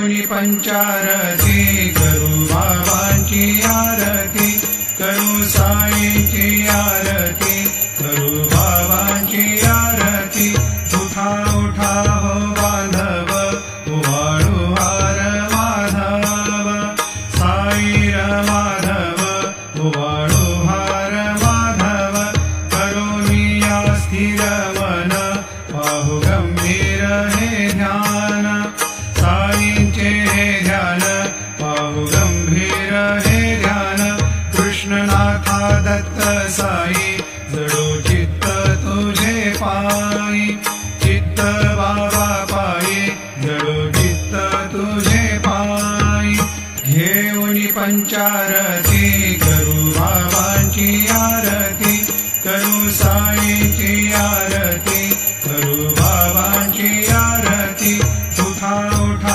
पंचारती करू बाबांची आरती, करू साईंची आरती, करू बाबांची आरती। उठा उठा हो बांधव, उभाळू हार माधव, साई माधव, उभाळू हार माधव। करोनी या स्थिर मन, पाहू गंभीर हे ध्यान, साईंचे हे ध्यान, पाहू गंभीर हे ध्यान। कृष्णनाथा दत्त साई, जडो चित्त तुझे पायी, चित्त बाबा पायी, जडो चित्त तुझे पायी। घेऊनी पंचारती